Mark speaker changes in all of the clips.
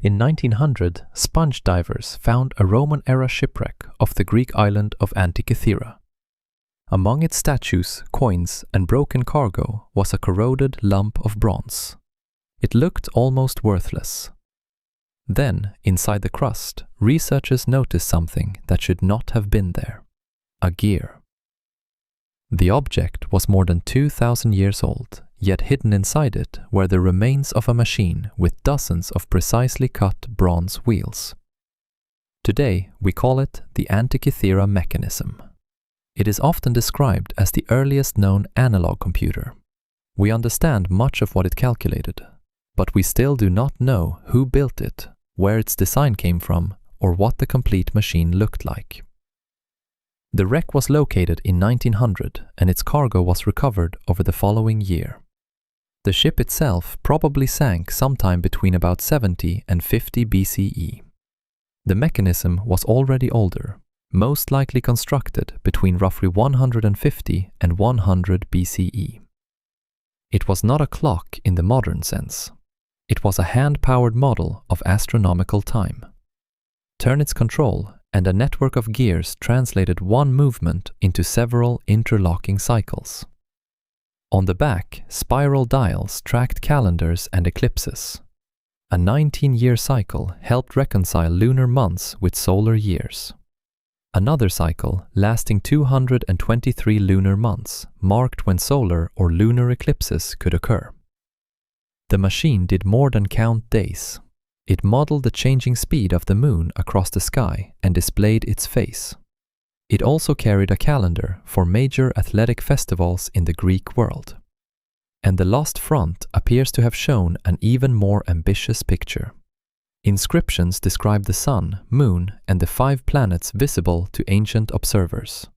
Speaker 1: In 1900, sponge divers found a Roman-era shipwreck off the Greek island of Antikythera. Among its statues, coins, and broken cargo was a corroded lump of bronze. It looked almost worthless. Then, inside the crust, researchers noticed something that should not have been there: a gear. The object was more than 2,000 years old, yet hidden inside it were the remains of a machine with dozens of precisely cut bronze wheels. Today, we call it the Antikythera Mechanism. It is often described as the earliest known analog computer. We understand much of what it calculated, but we still do not know who built it, where its design came from, or what the complete machine looked like. The wreck was located in 1900 and its cargo was recovered over the following year. The ship itself probably sank sometime between about 70 and 50 BCE. The mechanism was already older, most likely constructed between roughly 150 and 100 BCE. It was not a clock in the modern sense. It was a hand-powered model of astronomical time. Turn its control, and a network of gears translated one movement into several interlocking cycles. On the back, spiral dials tracked calendars and eclipses. A 19-year cycle helped reconcile lunar months with solar years. Another cycle, lasting 223 lunar months, marked when solar or lunar eclipses could occur. The machine did more than count days. It modeled the changing speed of the moon across the sky and displayed its face. It also carried a calendar for major athletic festivals in the Greek world. And the lost front appears to have shown an even more ambitious picture. Inscriptions describe the sun, moon, and the 5 planets visible to ancient observers: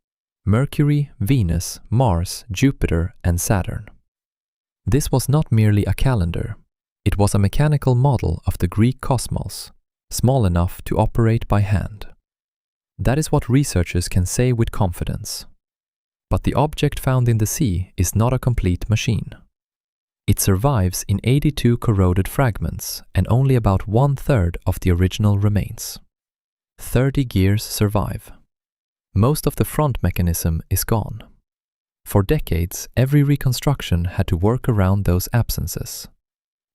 Speaker 1: Mercury, Venus, Mars, Jupiter, and Saturn. This was not merely a calendar. It was a mechanical model of the Greek cosmos, small enough to operate by hand. That is what researchers can say with confidence. But the object found in the sea is not a complete machine. It survives in 82 corroded fragments, and only about 1/3 of the original remains. 30 gears survive. Most of the front mechanism is gone. For decades, every reconstruction had to work around those absences.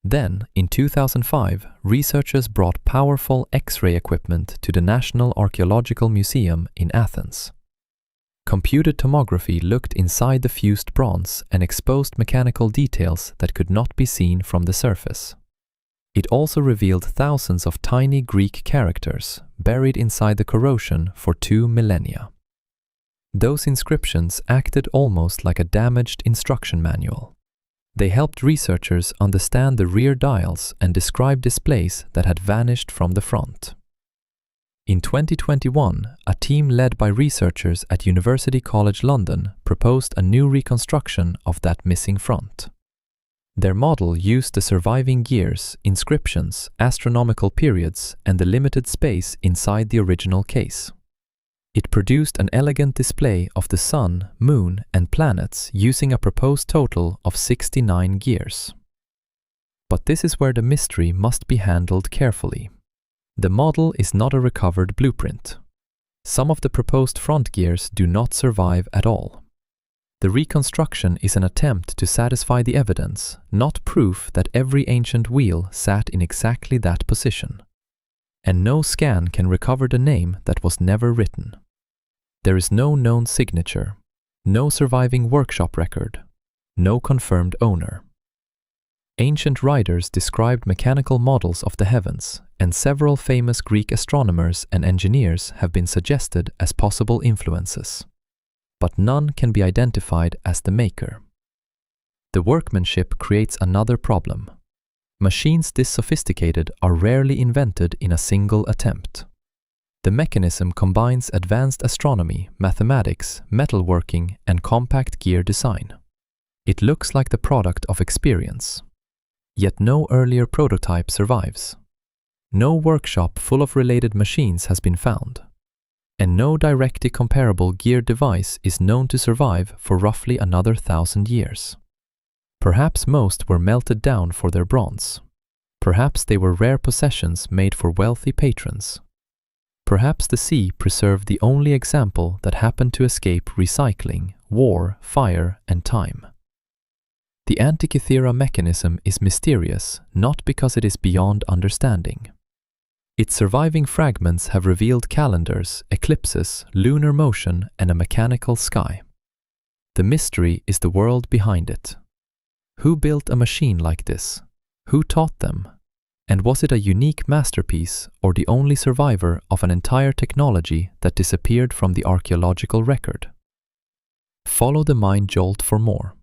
Speaker 1: Then, in 2005, researchers brought powerful X-ray equipment to the National Archaeological Museum in Athens. Computed tomography looked inside the fused bronze and exposed mechanical details that could not be seen from the surface. It also revealed thousands of tiny Greek characters buried inside the corrosion for 2 millennia. Those inscriptions acted almost like a damaged instruction manual. They helped researchers understand the rear dials and describe displays that had vanished from the front. In 2021, a team led by researchers at University College London proposed a new reconstruction of that missing front. Their model used the surviving gears, inscriptions, astronomical periods, and the limited space inside the original case. It produced an elegant display of the sun, moon, and planets using a proposed total of 69 gears. But this is where the mystery must be handled carefully. The model is not a recovered blueprint. Some of the proposed front gears do not survive at all. The reconstruction is an attempt to satisfy the evidence, not proof that every ancient wheel sat in exactly that position. And no scan can recover the name that was never written. There is no known signature, no surviving workshop record, no confirmed owner. Ancient writers described mechanical models of the heavens, and several famous Greek astronomers and engineers have been suggested as possible influences. But none can be identified as the maker. The workmanship creates another problem. Machines this sophisticated are rarely invented in a single attempt. The mechanism combines advanced astronomy, mathematics, metalworking, and compact gear design. It looks like the product of experience. Yet no earlier prototype survives. No workshop full of related machines has been found. And no directly comparable gear device is known to survive for roughly another 1,000 years. Perhaps most were melted down for their bronze. Perhaps they were rare possessions made for wealthy patrons. Perhaps the sea preserved the only example that happened to escape recycling, war, fire, and time. The Antikythera Mechanism is mysterious not because it is beyond understanding. Its surviving fragments have revealed calendars, eclipses, lunar motion, and a mechanical sky. The mystery is the world behind it. Who built a machine like this? Who taught them? And was it a unique masterpiece or the only survivor of an entire technology that disappeared from the archaeological record? Follow the mind jolt for more.